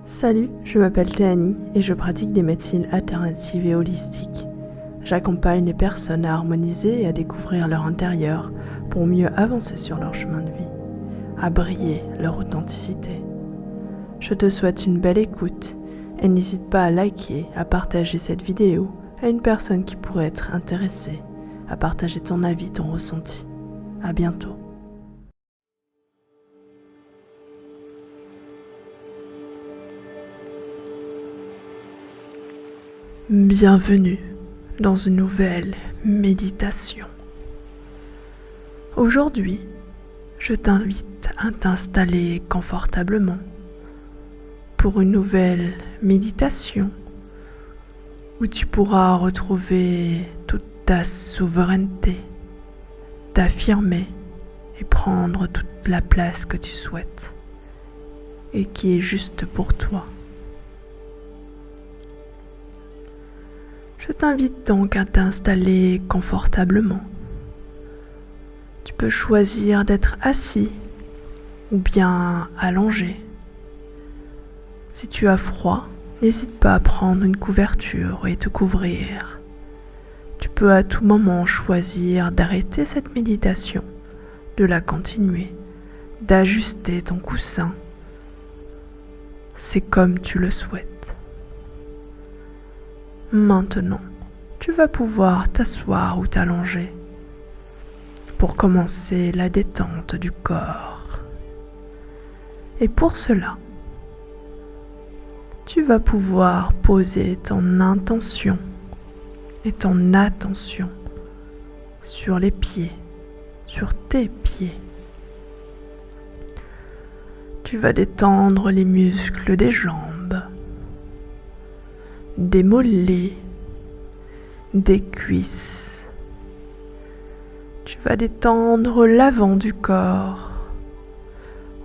Salut, je m'appelle Théanie et je pratique des médecines alternatives et holistiques. J'accompagne les personnes à harmoniser et à découvrir leur intérieur pour mieux avancer sur leur chemin de vie, à briller leur authenticité. Je te souhaite une belle écoute et n'hésite pas à liker, à partager cette vidéo à une personne qui pourrait être intéressée, à partager ton avis, ton ressenti. À bientôt. Bienvenue dans une nouvelle méditation. Aujourd'hui, je t'invite à t'installer confortablement pour une nouvelle méditation où tu pourras retrouver toute ta souveraineté, t'affirmer et prendre toute la place que tu souhaites et qui est juste pour toi. Je t'invite donc à t'installer confortablement. Tu peux choisir d'être assis ou bien allongé. Si tu as froid, n'hésite pas à prendre une couverture et te couvrir. Tu peux à tout moment choisir d'arrêter cette méditation, de la continuer, d'ajuster ton coussin. C'est comme tu le souhaites. Maintenant, tu vas pouvoir t'asseoir ou t'allonger pour commencer la détente du corps. Et pour cela, tu vas pouvoir poser ton intention et ton attention sur les pieds, sur tes pieds. Tu vas détendre les muscles des jambes, des mollets, des cuisses. Tu vas détendre l'avant du corps,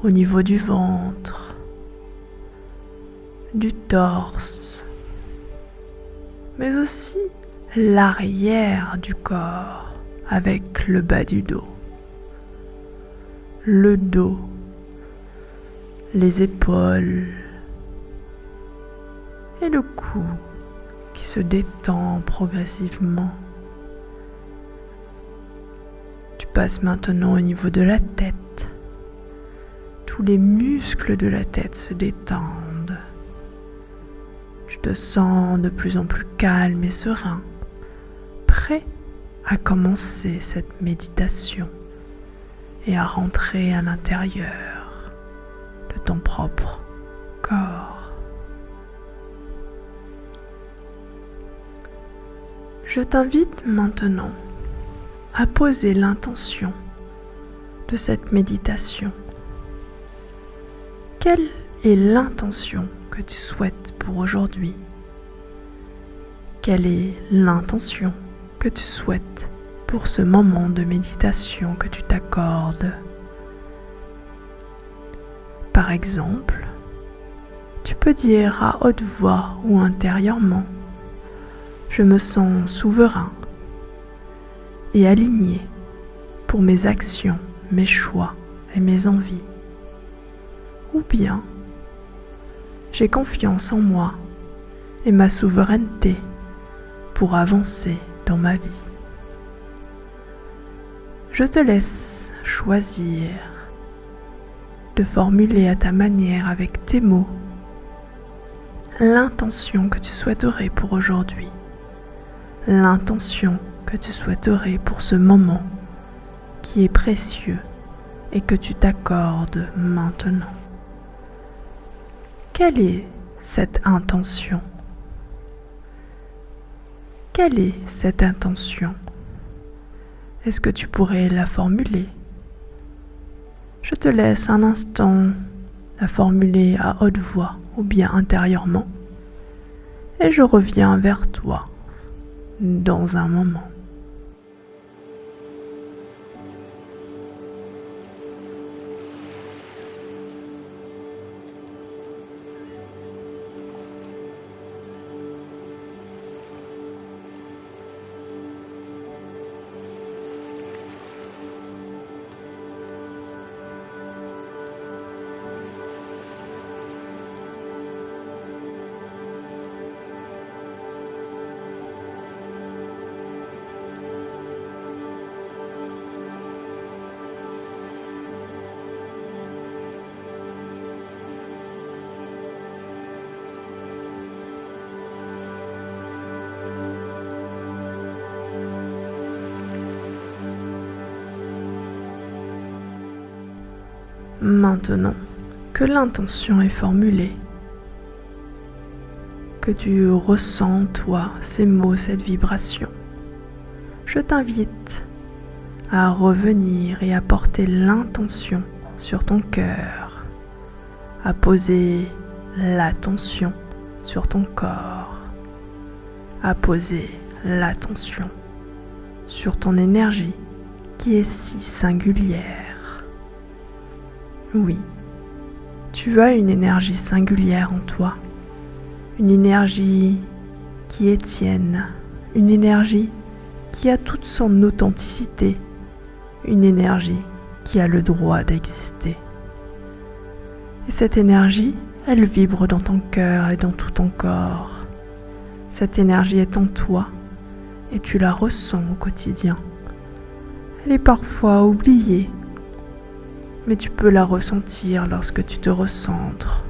au niveau du ventre, du torse, mais aussi l'arrière du corps avec le bas du dos, le dos, les épaules et le cou qui se détend progressivement. Tu passes maintenant au niveau de la tête. Tous les muscles de la tête se détendent. Tu te sens de plus en plus calme et serein, prêt à commencer cette méditation et à rentrer à l'intérieur de ton propre corps. Je t'invite maintenant à poser l'intention de cette méditation. Quelle est l'intention que tu souhaites pour aujourd'hui? Quelle est l'intention que tu souhaites pour ce moment de méditation que tu t'accordes? Par exemple, tu peux dire à haute voix ou intérieurement: je me sens souverain et aligné pour mes actions, mes choix et mes envies. Ou bien, j'ai confiance en moi et ma souveraineté pour avancer dans ma vie. Je te laisse choisir de formuler à ta manière avec tes mots l'intention que tu souhaiterais pour aujourd'hui. L'intention que tu souhaiterais pour ce moment qui est précieux et que tu t'accordes maintenant. Quelle est cette intention? Quelle est cette intention? Est-ce que tu pourrais la formuler? Je te laisse un instant la formuler à haute voix ou bien intérieurement et je reviens vers toi dans un moment. Maintenant que l'intention est formulée, que tu ressens, toi, ces mots, cette vibration, je t'invite à revenir et à porter l'intention sur ton cœur, à poser l'attention sur ton corps, à poser l'attention sur ton énergie qui est si singulière. Oui, tu as une énergie singulière en toi, une énergie qui est tienne, une énergie qui a toute son authenticité, une énergie qui a le droit d'exister. Et cette énergie, elle vibre dans ton cœur et dans tout ton corps. Cette énergie est en toi et tu la ressens au quotidien. Elle est parfois oubliée, mais tu peux la ressentir lorsque tu te recentres,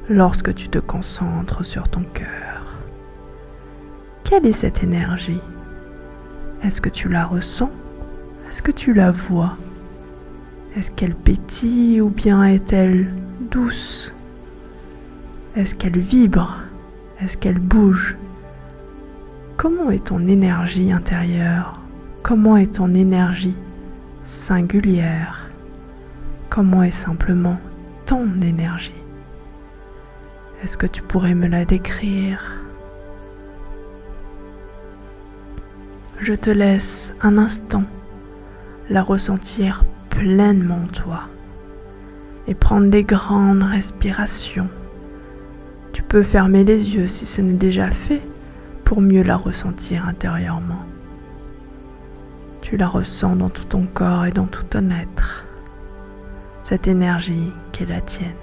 lorsque tu te concentres sur ton cœur. Quelle est cette énergie ? Est-ce que tu la ressens ? Est-ce que tu la vois ? Est-ce qu'elle pétille ou bien est-elle douce ? Est-ce qu'elle vibre ? Est-ce qu'elle bouge ? Comment est ton énergie intérieure ? Comment est ton énergie singulière ? Comment est simplement ton énergie ? Est-ce que tu pourrais me la décrire ? Je te laisse un instant la ressentir pleinement en toi et prendre des grandes respirations. Tu peux fermer les yeux si ce n'est déjà fait pour mieux la ressentir intérieurement. Tu la ressens dans tout ton corps et dans tout ton être, cette énergie qui est la tienne.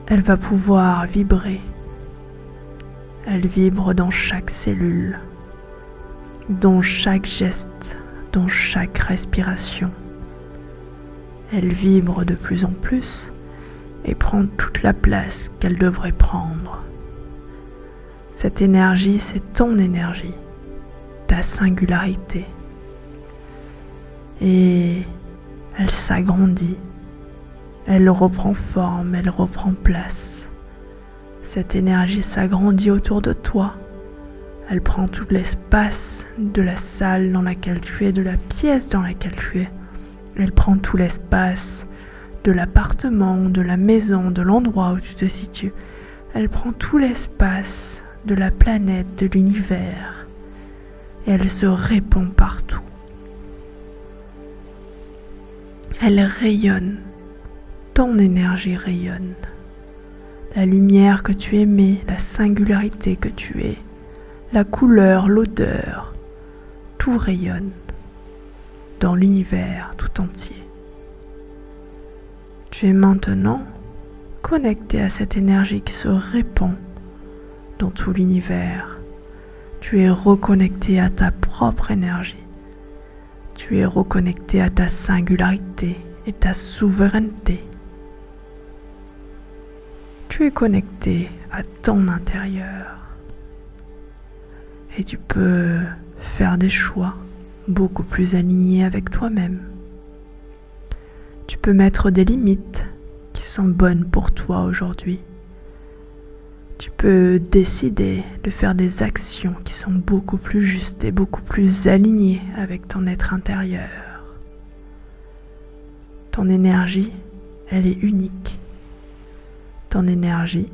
Elle va pouvoir vibrer. Elle vibre dans chaque cellule, dans chaque geste, dans chaque respiration. Elle vibre de plus en plus et prend toute la place qu'elle devrait prendre. Cette énergie, c'est ton énergie, ta singularité. Et elle s'agrandit. Elle reprend forme, elle reprend place. Cette énergie s'agrandit autour de toi. Elle prend tout l'espace de la salle dans laquelle tu es, de la pièce dans laquelle tu es. Elle prend tout l'espace de l'appartement, de la maison, de l'endroit où tu te situes. Elle prend tout l'espace de la planète, de l'univers. Et elle se répand partout. Elle rayonne. Ton énergie rayonne. La lumière que tu émets, la singularité que tu es, la couleur, l'odeur, tout rayonne dans l'univers tout entier. Tu es maintenant connecté à cette énergie qui se répand dans tout l'univers. Tu es reconnecté à ta propre énergie. Tu es reconnecté à ta singularité et ta souveraineté. Tu es connecté à ton intérieur et tu peux faire des choix beaucoup plus alignés avec toi-même. Tu peux mettre des limites qui sont bonnes pour toi aujourd'hui. Tu peux décider de faire des actions qui sont beaucoup plus justes et beaucoup plus alignées avec ton être intérieur. Ton énergie, elle est unique. Ton énergie,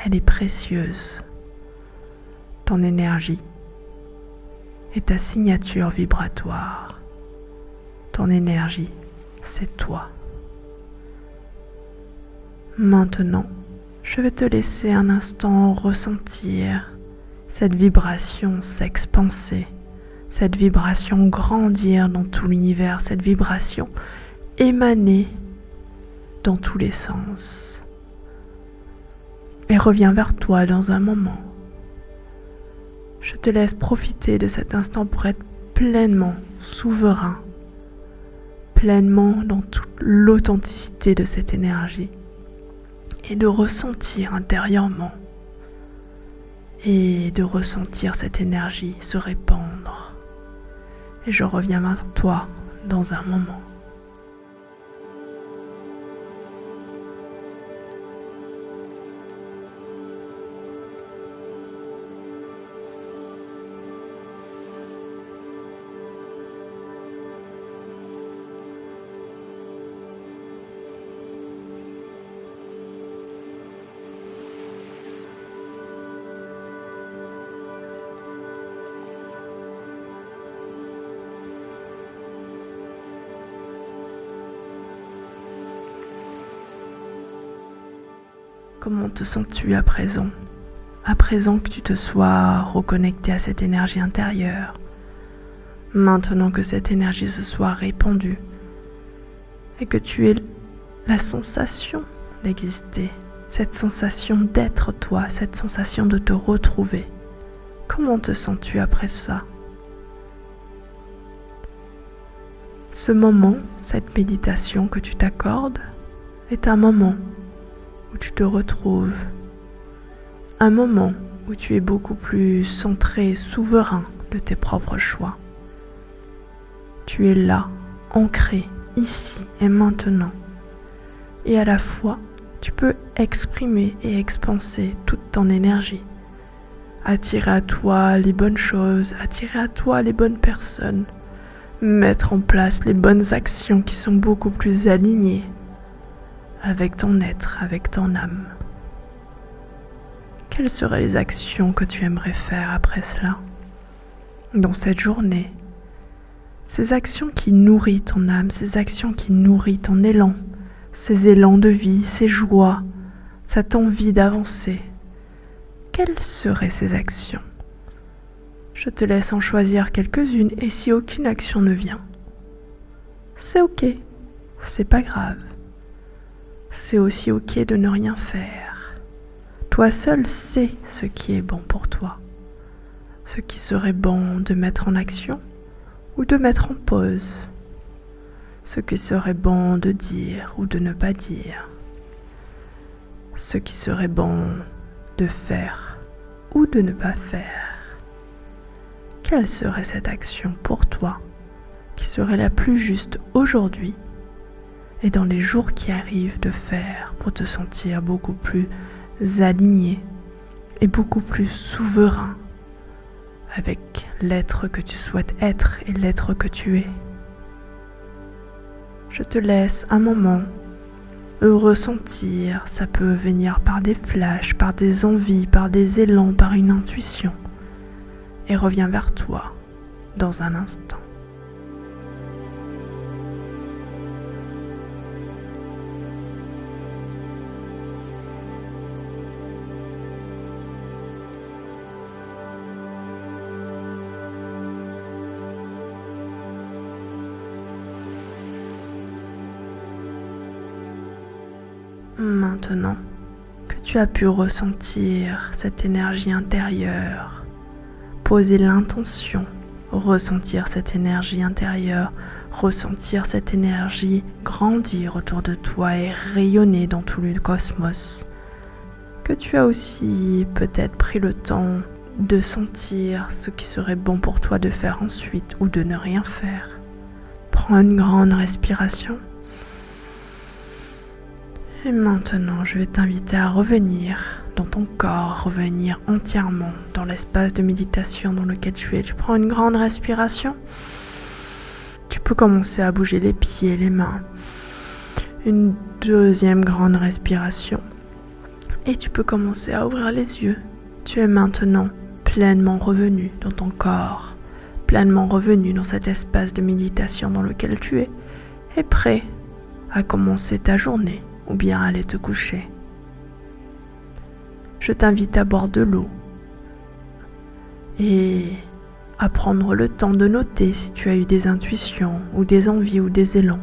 elle est précieuse. Ton énergie est ta signature vibratoire. Ton énergie, c'est toi. Maintenant, Je vais te laisser un instant ressentir cette vibration s'expanser, cette vibration grandir dans tout l'univers, cette vibration émaner dans tous les sens. Et reviens vers toi dans un moment. Je te laisse profiter de cet instant pour être pleinement souverain, pleinement dans toute l'authenticité de cette énergie et de ressentir intérieurement et de ressentir cette énergie se répandre. Et je reviens vers toi dans un moment. Comment te sens-tu à présent? À présent que tu te sois reconnecté à cette énergie intérieure, maintenant que cette énergie se soit répandue et que tu aies la sensation d'exister, cette sensation d'être toi, cette sensation de te retrouver. Comment te sens-tu après ça? Ce moment, cette méditation que tu t'accordes, est un moment où tu te retrouves, un moment où tu es beaucoup plus centré et souverain de tes propres choix. Tu es là, ancré, ici et maintenant. Et à la fois, tu peux exprimer et expanser toute ton énergie. Attirer à toi les bonnes choses, attirer à toi les bonnes personnes. Mettre en place les bonnes actions qui sont beaucoup plus alignées avec ton être, avec ton âme. Quelles seraient les actions que tu aimerais faire après cela, dans cette journée? Ces actions qui nourrissent ton âme, ces actions qui nourrissent ton élan, ces élans de vie, ces joies, cette envie d'avancer. Quelles seraient ces actions? Je te laisse en choisir quelques-unes et si aucune action ne vient, c'est ok, c'est pas grave. C'est aussi ok de ne rien faire. Toi seul sais ce qui est bon pour toi, ce qui serait bon de mettre en action ou de mettre en pause, ce qui serait bon de dire ou de ne pas dire, ce qui serait bon de faire ou de ne pas faire. Quelle serait cette action pour toi qui serait la plus juste aujourd'hui et dans les jours qui arrivent de faire pour te sentir beaucoup plus aligné et beaucoup plus souverain avec l'être que tu souhaites être et l'être que tu es? Je te laisse un moment ressentir, ça peut venir par des flashs, par des envies, par des élans, par une intuition, et reviens vers toi dans un instant. Maintenant que tu as pu ressentir cette énergie intérieure, poser l'intention, ressentir cette énergie intérieure, ressentir cette énergie grandir autour de toi et rayonner dans tout le cosmos, que tu as aussi peut-être pris le temps de sentir ce qui serait bon pour toi de faire ensuite ou de ne rien faire. Prends une grande respiration. Et maintenant, je vais t'inviter à revenir dans ton corps, revenir entièrement dans l'espace de méditation dans lequel tu es. Tu prends une grande respiration. Tu peux commencer à bouger les pieds, les mains. Une deuxième grande respiration. Et tu peux commencer à ouvrir les yeux. Tu es maintenant pleinement revenu dans ton corps, pleinement revenu dans cet espace de méditation dans lequel tu es, et prêt à commencer ta journée ou bien aller te coucher. Je t'invite à boire de l'eau et à prendre le temps de noter si tu as eu des intuitions ou des envies ou des élans.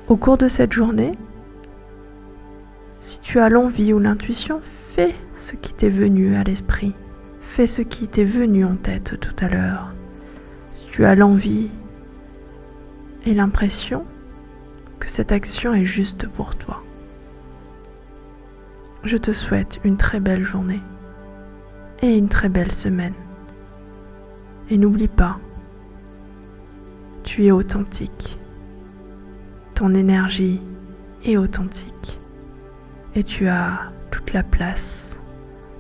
Au cours de cette journée, si tu as l'envie ou l'intuition, fais ce qui t'est venu à l'esprit. Fais ce qui t'est venu en tête tout à l'heure. Si tu as l'envie et l'impression que cette action est juste pour toi. Je te souhaite une très belle journée et une très belle semaine. Et n'oublie pas, tu es authentique. Ton énergie est authentique. Et tu as toute la place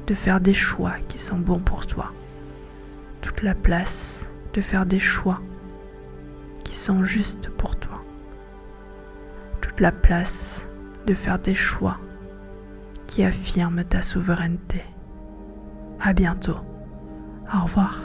de faire des choix qui sont bons pour toi. Toute la place de faire des choix qui sont justes pour toi. Toute la place de faire des choix qui affirment ta souveraineté. À bientôt. Au revoir.